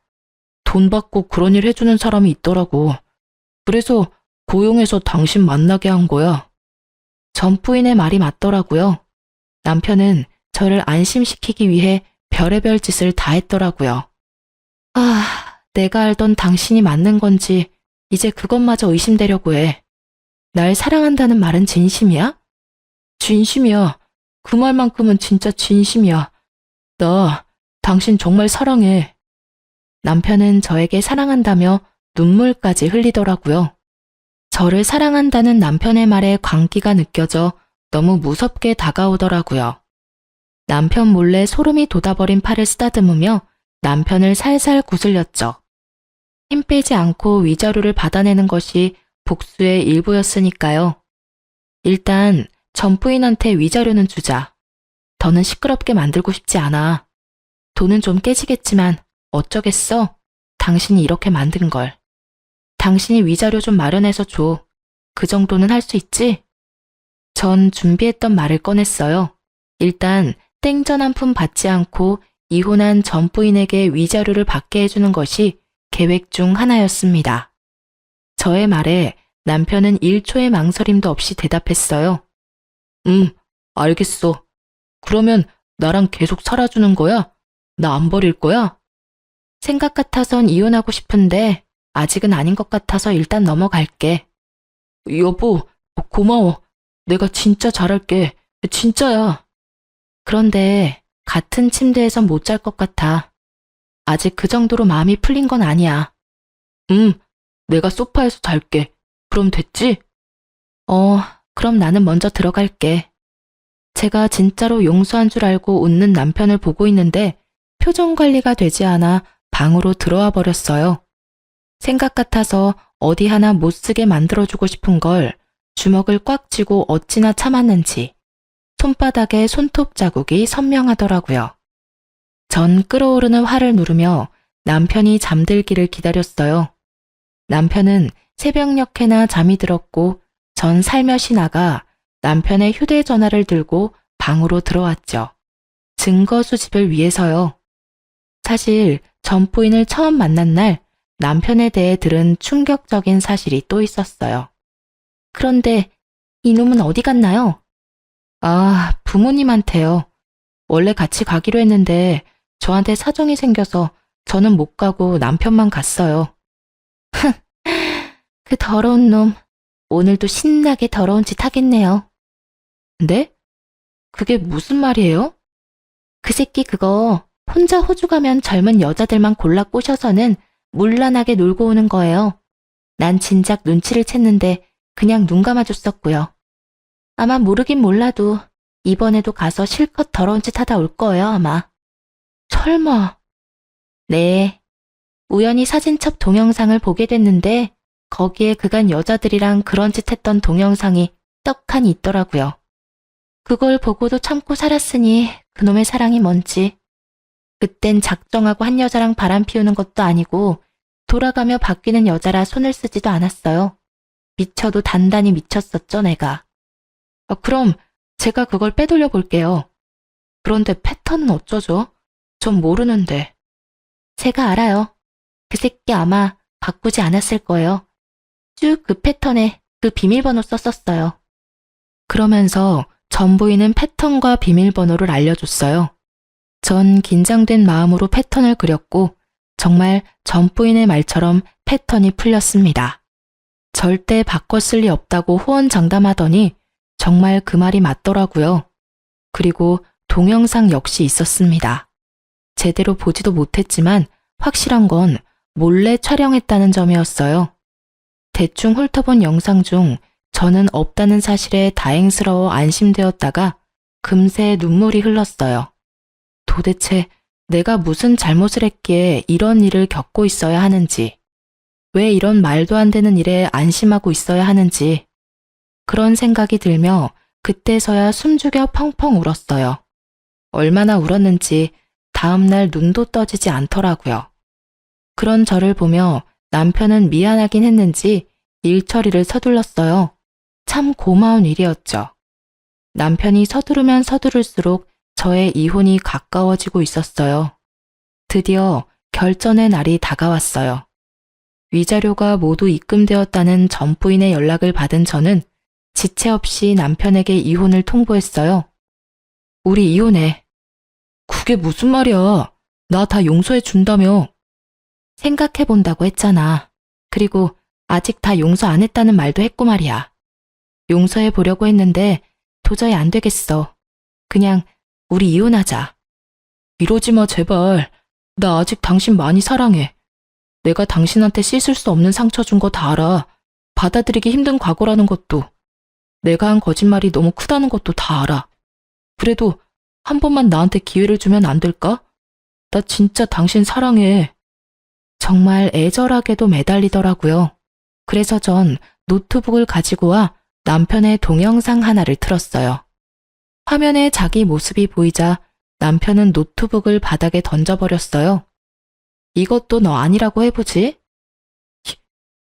돈 받고 그런 일 해주는 사람이 있더라고. 그래서 고용해서 당신 만나게 한 거야. 전 부인의 말이 맞더라고요. 남편은 저를 안심시키기 위해 별의별 짓을 다 했더라고요. 아, 내가 알던 당신이 맞는 건지 이제 그것마저 의심되려고 해. 날 사랑한다는 말은 진심이야? 진심이야. 그 말만큼은 진짜 진심이야. 나 당신 정말 사랑해. 남편은 저에게 사랑한다며 눈물까지 흘리더라고요. 저를 사랑한다는 남편의 말에 광기가 느껴져 너무 무섭게 다가오더라고요. 남편 몰래 소름이 돋아버린 팔을 쓰다듬으며 남편을 살살 구슬렸죠. 힘 빼지 않고 위자료를 받아내는 것이 복수의 일부였으니까요. 일단 전 부인한테 위자료는 주자. 더는 시끄럽게 만들고 싶지 않아. 돈은 좀 깨지겠지만 어쩌겠어? 당신이 이렇게 만든 걸. 당신이 위자료 좀 마련해서 줘. 그 정도는 할 수 있지? 전 준비했던 말을 꺼냈어요. 일단 땡전 한 푼 받지 않고 이혼한 전 부인에게 위자료를 받게 해주는 것이 계획 중 하나였습니다. 저의 말에 남편은 1초의 망설임도 없이 대답했어요. 알겠어. 그러면 나랑 계속 살아주는 거야? 나 안 버릴 거야? 생각 같아선 이혼하고 싶은데 아직은 아닌 것 같아서 일단 넘어갈게. 여보, 고마워. 내가 진짜 잘할게. 진짜야. 그런데 같은 침대에선 못 잘 것 같아. 아직 그 정도로 마음이 풀린 건 아니야. 내가 소파에서 잘게. 그럼 됐지? 그럼 나는 먼저 들어갈게. 제가 진짜로 용서한 줄 알고 웃는 남편을 보고 있는데 표정 관리가 되지 않아 방으로 들어와 버렸어요. 생각 같아서 어디 하나 못 쓰게 만들어주고 싶은 걸 주먹을 꽉 쥐고 어찌나 참았는지 손바닥에 손톱 자국이 선명하더라고요. 전 끓어오르는 화를 누르며 남편이 잠들기를 기다렸어요. 남편은 새벽녘에나 잠이 들었고 전 살며시 나가 남편의 휴대전화를 들고 방으로 들어왔죠. 증거 수집을 위해서요. 사실 전 부인을 처음 만난 날 남편에 대해 들은 충격적인 사실이 또 있었어요. 그런데 이놈은 어디 갔나요? 아, 부모님한테요. 원래 같이 가기로 했는데 저한테 사정이 생겨서 저는 못 가고 남편만 갔어요. 그 더러운 놈, 오늘도 신나게 더러운 짓 하겠네요. 네? 그게 무슨 말이에요? 그 새끼 그거 혼자 호주 가면 젊은 여자들만 골라 꼬셔서는 물란하게 놀고 오는 거예요. 난 진작 눈치를 챘는데 그냥 눈 감아줬었고요. 아마 모르긴 몰라도 이번에도 가서 실컷 더러운 짓 하다 올 거예요, 아마. 설마. 네. 우연히 사진첩 동영상을 보게 됐는데 거기에 그간 여자들이랑 그런 짓 했던 동영상이 떡하니 있더라고요. 그걸 보고도 참고 살았으니 그놈의 사랑이 뭔지. 그땐 작정하고 한 여자랑 바람 피우는 것도 아니고 돌아가며 바뀌는 여자라 손을 쓰지도 않았어요. 미쳐도 단단히 미쳤었죠, 내가. 그럼 제가 그걸 빼돌려 볼게요. 그런데 패턴은 어쩌죠? 전 모르는데. 제가 알아요. 그 새끼 아마 바꾸지 않았을 거예요. 쭉 그 패턴에 그 비밀번호 썼었어요. 그러면서 전 부인은 패턴과 비밀번호를 알려줬어요. 전 긴장된 마음으로 패턴을 그렸고 정말 전 부인의 말처럼 패턴이 풀렸습니다. 절대 바꿔 쓸 리 없다고 호언장담하더니 정말 그 말이 맞더라고요. 그리고 동영상 역시 있었습니다. 제대로 보지도 못했지만 확실한 건 몰래 촬영했다는 점이었어요. 대충 훑어본 영상 중 저는 없다는 사실에 다행스러워 안심되었다가 금세 눈물이 흘렀어요. 도대체 내가 무슨 잘못을 했기에 이런 일을 겪고 있어야 하는지, 왜 이런 말도 안 되는 일에 안심하고 있어야 하는지, 그런 생각이 들며 그때서야 숨죽여 펑펑 울었어요. 얼마나 울었는지 다음날 눈도 떠지지 않더라고요. 그런 저를 보며 남편은 미안하긴 했는지 일 처리를 서둘렀어요. 참 고마운 일이었죠. 남편이 서두르면 서두를수록 저의 이혼이 가까워지고 있었어요. 드디어 결전의 날이 다가왔어요. 위자료가 모두 입금되었다는 전 부인의 연락을 받은 저는 지체 없이 남편에게 이혼을 통보했어요. 우리 이혼해. 그게 무슨 말이야? 나 다 용서해 준다며. 생각해 본다고 했잖아. 그리고 아직 다 용서 안 했다는 말도 했고 말이야. 용서해 보려고 했는데 도저히 안 되겠어. 그냥 우리 이혼하자. 이러지 마, 제발. 나 아직 당신 많이 사랑해. 내가 당신한테 씻을 수 없는 상처 준 거 다 알아. 받아들이기 힘든 과거라는 것도. 내가 한 거짓말이 너무 크다는 것도 다 알아. 그래도 한 번만 나한테 기회를 주면 안 될까? 나 진짜 당신 사랑해. 정말 애절하게도 매달리더라고요. 그래서 전 노트북을 가지고 와 남편의 동영상 하나를 틀었어요. 화면에 자기 모습이 보이자 남편은 노트북을 바닥에 던져버렸어요. 이것도 너 아니라고 해보지?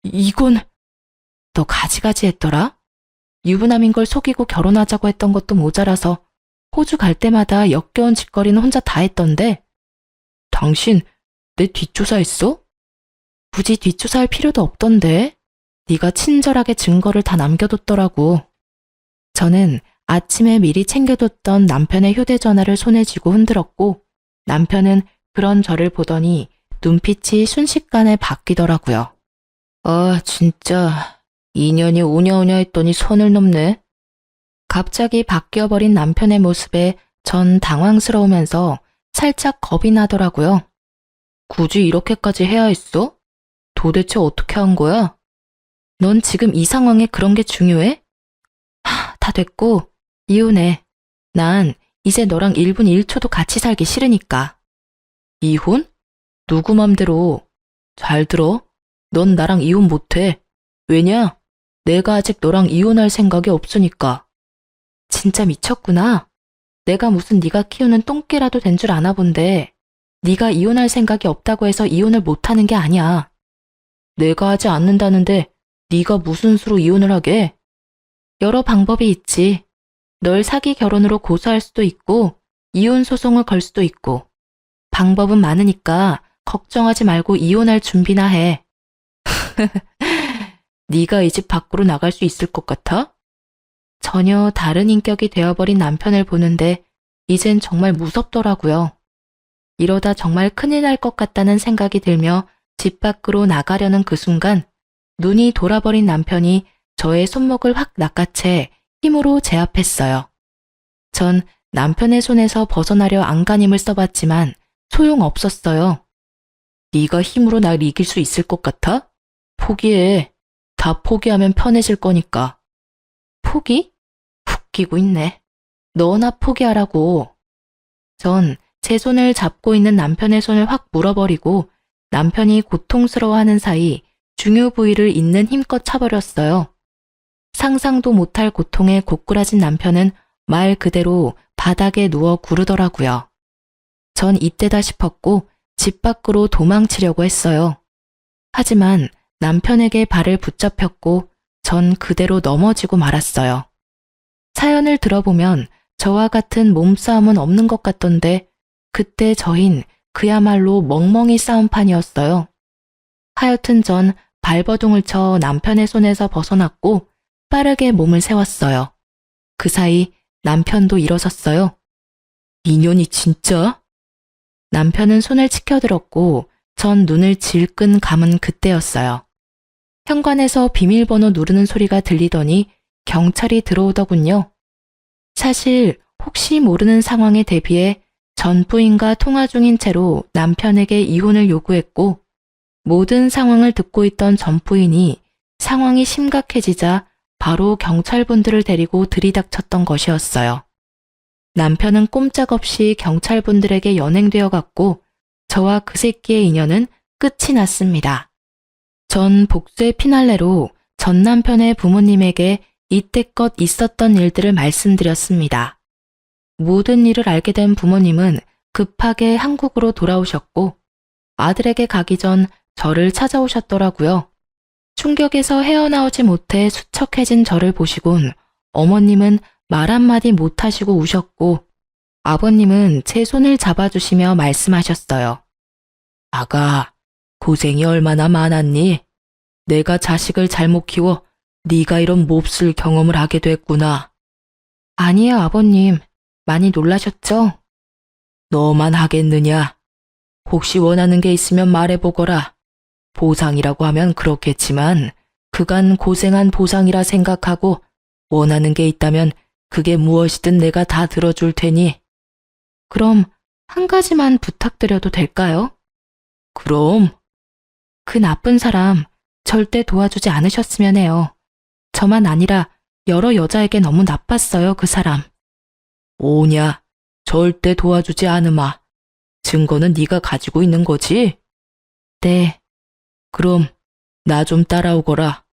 이건... 너 가지가지 했더라? 유부남인 걸 속이고 결혼하자고 했던 것도 모자라서 호주 갈 때마다 역겨운 짓거리는 혼자 다 했던데 당신 내 뒷조사했어? 굳이 뒷조사할 필요도 없던데 네가 친절하게 증거를 다 남겨뒀더라고. 저는 아침에 미리 챙겨뒀던 남편의 휴대전화를 손에 쥐고 흔들었고 남편은 그런 저를 보더니 눈빛이 순식간에 바뀌더라고요. 아 진짜 2년이 오냐오냐 했더니 선을 넘네. 갑자기 바뀌어버린 남편의 모습에 전 당황스러우면서 살짝 겁이 나더라고요. 굳이 이렇게까지 해야 했어? 도대체 어떻게 한 거야? 넌 지금 이 상황에 그런 게 중요해? 다 됐고 이혼해. 난 이제 너랑 1분 1초도 같이 살기 싫으니까. 이혼? 누구 맘대로. 잘 들어. 넌 나랑 이혼 못해. 왜냐? 내가 아직 너랑 이혼할 생각이 없으니까. 진짜 미쳤구나. 내가 무슨 네가 키우는 똥개라도 된 줄 아나 본데 네가 이혼할 생각이 없다고 해서 이혼을 못하는 게 아니야. 내가 하지 않는다는데 네가 무슨 수로 이혼을 하게? 여러 방법이 있지. 널 사기 결혼으로 고소할 수도 있고 이혼 소송을 걸 수도 있고 방법은 많으니까 걱정하지 말고 이혼할 준비나 해. 네가 이 집 밖으로 나갈 수 있을 것 같아? 전혀 다른 인격이 되어버린 남편을 보는데 이젠 정말 무섭더라고요. 이러다 정말 큰일 날 것 같다는 생각이 들며 집 밖으로 나가려는 그 순간 눈이 돌아버린 남편이 저의 손목을 확 낚아채 힘으로 제압했어요. 전 남편의 손에서 벗어나려 안간힘을 써봤지만 소용없었어요. 네가 힘으로 날 이길 수 있을 것 같아? 포기해. 다 포기하면 편해질 거니까. 포기? 웃기고 있네. 너나 포기하라고. 전 제 손을 잡고 있는 남편의 손을 확 물어버리고 남편이 고통스러워하는 사이 중요 부위를 있는 힘껏 차버렸어요. 상상도 못할 고통에 고꾸라진 남편은 말 그대로 바닥에 누워 구르더라고요. 전 이때다 싶었고 집 밖으로 도망치려고 했어요. 하지만 남편에게 발을 붙잡혔고 전 그대로 넘어지고 말았어요. 사연을 들어보면 저와 같은 몸싸움은 없는 것 같던데 그때 저흰 그야말로 멍멍이 싸움판이었어요. 하여튼 전 발버둥을 쳐 남편의 손에서 벗어났고 빠르게 몸을 세웠어요. 그 사이 남편도 일어섰어요. 인연이 진짜? 남편은 손을 치켜들었고 전 눈을 질끈 감은 그때였어요. 현관에서 비밀번호 누르는 소리가 들리더니 경찰이 들어오더군요. 사실 혹시 모르는 상황에 대비해 전 부인과 통화 중인 채로 남편에게 이혼을 요구했고 모든 상황을 듣고 있던 전 부인이 상황이 심각해지자 바로 경찰분들을 데리고 들이닥쳤던 것이었어요. 남편은 꼼짝없이 경찰분들에게 연행되어 갔고 저와 그 새끼의 인연은 끝이 났습니다. 전 복수의 피날레로 전 남편의 부모님에게 이때껏 있었던 일들을 말씀드렸습니다. 모든 일을 알게 된 부모님은 급하게 한국으로 돌아오셨고 아들에게 가기 전 저를 찾아오셨더라고요. 충격에서 헤어나오지 못해 수척해진 저를 보시곤 어머님은 말 한마디 못하시고 우셨고 아버님은 제 손을 잡아주시며 말씀하셨어요. 아가, 고생이 얼마나 많았니? 내가 자식을 잘못 키워 네가 이런 몹쓸 경험을 하게 됐구나. 아니에요, 아버님. 많이 놀라셨죠? 너만 하겠느냐? 혹시 원하는 게 있으면 말해보거라. 보상이라고 하면 그렇겠지만 그간 고생한 보상이라 생각하고 원하는 게 있다면 그게 무엇이든 내가 다 들어줄 테니. 그럼 한 가지만 부탁드려도 될까요? 그럼. 그 나쁜 사람 절대 도와주지 않으셨으면 해요. 저만 아니라 여러 여자에게 너무 나빴어요, 그 사람. 오냐, 절대 도와주지 않으마. 증거는 네가 가지고 있는 거지? 네. 그럼 나 좀 따라오거라.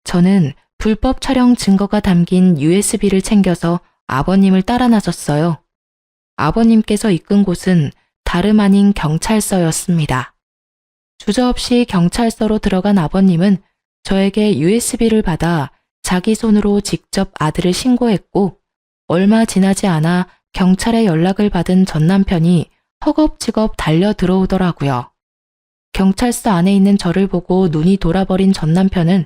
저는 불법 촬영 증거가 담긴 USB를 챙겨서 아버님을 따라 나섰어요. 아버님께서 이끈 곳은 다름 아닌 경찰서였습니다. 주저없이 경찰서로 들어간 아버님은 저에게 USB를 받아 자기 손으로 직접 아들을 신고했고 얼마 지나지 않아 경찰에 연락을 받은 전 남편이 허겁지겁 달려 들어오더라고요. 경찰서 안에 있는 저를 보고 눈이 돌아버린 전 남편은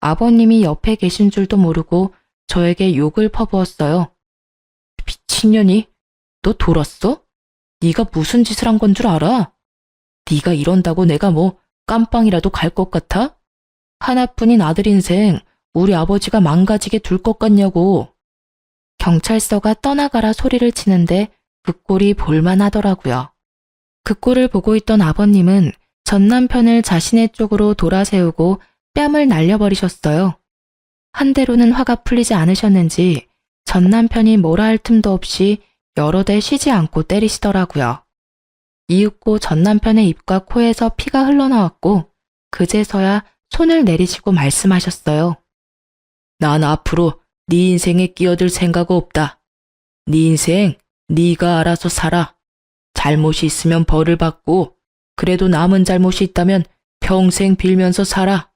아버님이 옆에 계신 줄도 모르고 저에게 욕을 퍼부었어요. 미친년이, 너 돌았어? 네가 무슨 짓을 한 건 줄 알아? 네가 이런다고 내가 뭐 깜빵이라도 갈 것 같아? 하나뿐인 아들 인생 우리 아버지가 망가지게 둘 것 같냐고. 경찰서가 떠나가라 소리를 치는데 그 꼴이 볼만하더라고요. 그 꼴을 보고 있던 아버님은 전 남편을 자신의 쪽으로 돌아세우고 뺨을 날려버리셨어요. 한 대로는 화가 풀리지 않으셨는지 전 남편이 뭐라 할 틈도 없이 여러 대 쉬지 않고 때리시더라고요. 이윽고 전 남편의 입과 코에서 피가 흘러나왔고 그제서야 손을 내리시고 말씀하셨어요. 난 앞으로 네 인생에 끼어들 생각 없다. 네 인생 네가 알아서 살아. 잘못이 있으면 벌을 받고 그래도 남은 잘못이 있다면 평생 빌면서 살아.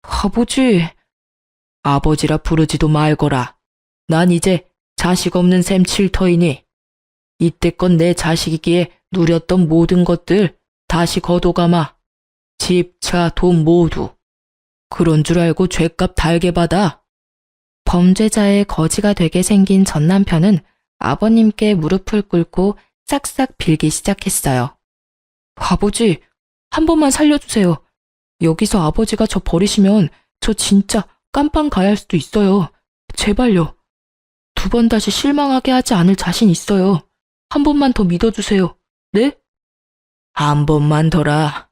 아버지. 아버지라 부르지도 말거라. 난 이제 자식 없는 셈 칠터이니 이때껏 내 자식이기에 누렸던 모든 것들 다시 거둬가마. 집, 차, 돈 모두. 그런 줄 알고 죗값 달게 받아. 범죄자의 거지가 되게 생긴 전 남편은 아버님께 무릎을 꿇고 싹싹 빌기 시작했어요. 아버지, 한 번만 살려주세요. 여기서 아버지가 저 버리시면 저 진짜 깜빵 가야 할 수도 있어요. 제발요. 2번 다시 실망하게 하지 않을 자신 있어요. 한 번만 더 믿어주세요. 네? 한 번만 더라.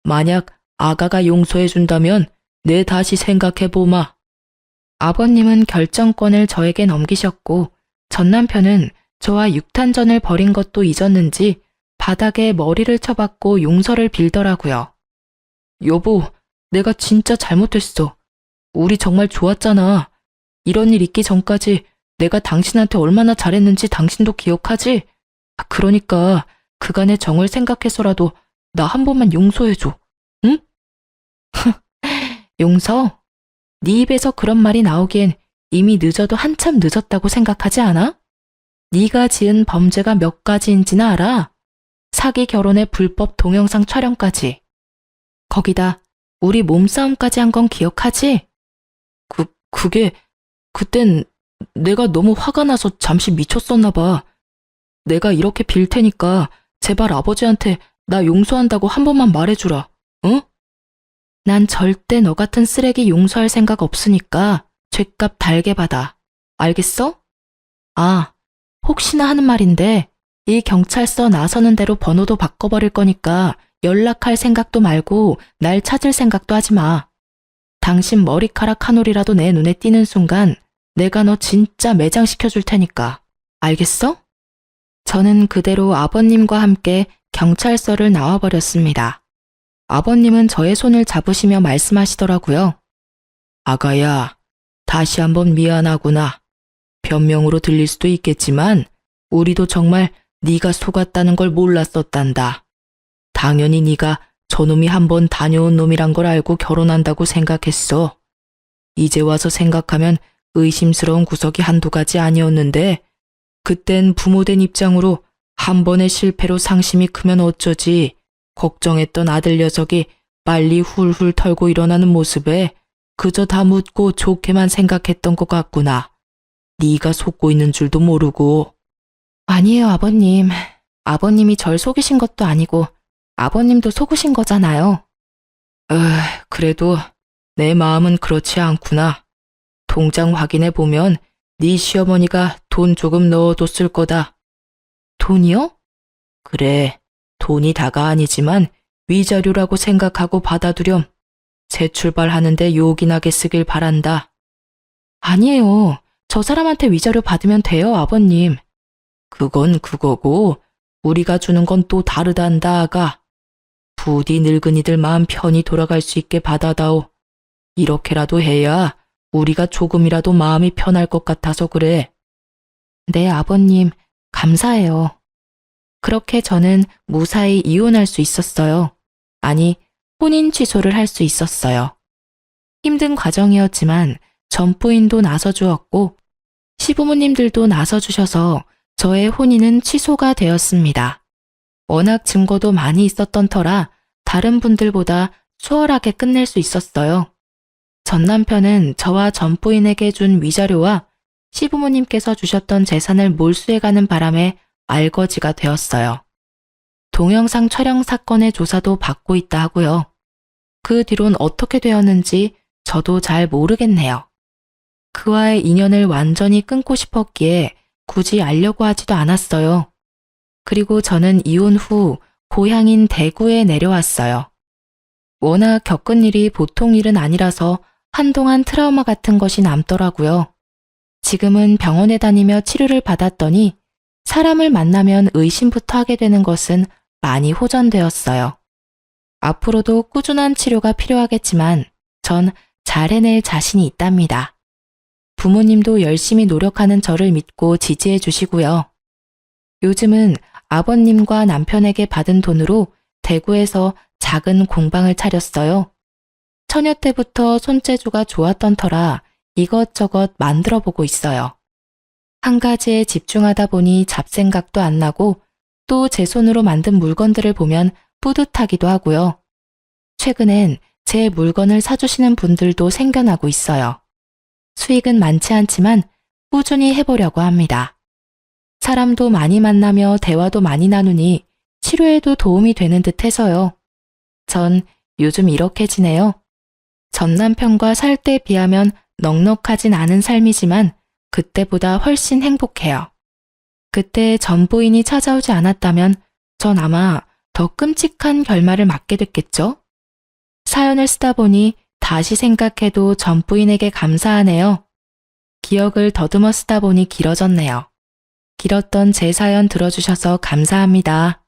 만약 아가가 용서해준다면 내 다시 생각해보마. 아버님은 결정권을 저에게 넘기셨고 전 남편은 저와 육탄전을 벌인 것도 잊었는지 바닥에 머리를 쳐박고 용서를 빌더라고요. 여보, 내가 진짜 잘못했어. 우리 정말 좋았잖아. 이런 일 있기 전까지 내가 당신한테 얼마나 잘했는지 당신도 기억하지? 그러니까 그간의 정을 생각해서라도 나 한 번만 용서해줘. 응? 용서? 네 입에서 그런 말이 나오기엔 이미 늦어도 한참 늦었다고 생각하지 않아? 네가 지은 범죄가 몇 가지인지는 알아? 사기 결혼의 불법 동영상 촬영까지. 거기다 우리 몸싸움까지 한 건 기억하지? 그게 그땐 내가 너무 화가 나서 잠시 미쳤었나 봐. 내가 이렇게 빌 테니까 제발 아버지한테 나 용서한다고 한 번만 말해주라. 응? 난 절대 너 같은 쓰레기 용서할 생각 없으니까 죗값 달게 받아. 알겠어? 아, 혹시나 하는 말인데 이 경찰서 나서는 대로 번호도 바꿔버릴 거니까 연락할 생각도 말고 날 찾을 생각도 하지 마. 당신 머리카락 한 올이라도 내 눈에 띄는 순간 내가 너 진짜 매장시켜줄 테니까. 알겠어? 저는 그대로 아버님과 함께 경찰서를 나와버렸습니다. 아버님은 저의 손을 잡으시며 말씀하시더라고요. 아가야, 다시 한번 미안하구나. 변명으로 들릴 수도 있겠지만 우리도 정말 네가 속았다는 걸 몰랐었단다. 당연히 네가 저놈이 한번 다녀온 놈이란 걸 알고 결혼한다고 생각했어. 이제 와서 생각하면 의심스러운 구석이 한두 가지 아니었는데 그땐 부모된 입장으로 한 번의 실패로 상심이 크면 어쩌지 걱정했던 아들 녀석이 빨리 훌훌 털고 일어나는 모습에 그저 다 묻고 좋게만 생각했던 것 같구나. 네가 속고 있는 줄도 모르고. 아니에요, 아버님. 아버님이 절 속이신 것도 아니고 아버님도 속으신 거잖아요. 그래도 내 마음은 그렇지 않구나. 통장 확인해 보면 네 시어머니가 돈 조금 넣어뒀을 거다. 돈이요? 그래, 돈이 다가 아니지만 위자료라고 생각하고 받아두렴. 새 출발하는데 요긴하게 쓰길 바란다. 아니에요. 저 사람한테 위자료 받으면 돼요, 아버님. 그건 그거고 우리가 주는 건 또 다르단다, 아가. 부디 늙은이들 마음 편히 돌아갈 수 있게 받아다오. 이렇게라도 해야 우리가 조금이라도 마음이 편할 것 같아서 그래. 네, 아버님, 감사해요. 그렇게 저는 무사히 이혼할 수 있었어요. 아니, 혼인 취소를 할 수 있었어요. 힘든 과정이었지만 전부인도 나서주었고 시부모님들도 나서주셔서 저의 혼인은 취소가 되었습니다. 워낙 증거도 많이 있었던 터라 다른 분들보다 수월하게 끝낼 수 있었어요. 전 남편은 저와 전부인에게 준 위자료와 시부모님께서 주셨던 재산을 몰수해가는 바람에 알거지가 되었어요. 동영상 촬영 사건의 조사도 받고 있다 하고요. 그 뒤론 어떻게 되었는지 저도 잘 모르겠네요. 그와의 인연을 완전히 끊고 싶었기에 굳이 알려고 하지도 않았어요. 그리고 저는 이혼 후 고향인 대구에 내려왔어요. 워낙 겪은 일이 보통 일은 아니라서 한동안 트라우마 같은 것이 남더라고요. 지금은 병원에 다니며 치료를 받았더니 사람을 만나면 의심부터 하게 되는 것은 많이 호전되었어요. 앞으로도 꾸준한 치료가 필요하겠지만 전 잘 해낼 자신이 있답니다. 부모님도 열심히 노력하는 저를 믿고 지지해 주시고요. 요즘은 아버님과 남편에게 받은 돈으로 대구에서 작은 공방을 차렸어요. 처녀 때부터 손재주가 좋았던 터라 이것저것 만들어 보고 있어요. 한 가지에 집중하다 보니 잡생각도 안 나고 또 제 손으로 만든 물건들을 보면 뿌듯하기도 하고요. 최근엔 제 물건을 사주시는 분들도 생겨나고 있어요. 수익은 많지 않지만 꾸준히 해보려고 합니다. 사람도 많이 만나며 대화도 많이 나누니 치료에도 도움이 되는 듯 해서요. 전 요즘 이렇게 지내요. 전 남편과 살 때 비하면 넉넉하진 않은 삶이지만 그때보다 훨씬 행복해요. 그때 전부인이 찾아오지 않았다면 전 아마 더 끔찍한 결말을 맞게 됐겠죠? 사연을 쓰다 보니 다시 생각해도 전부인에게 감사하네요. 기억을 더듬어 쓰다 보니 길어졌네요. 길었던 제 사연 들어주셔서 감사합니다.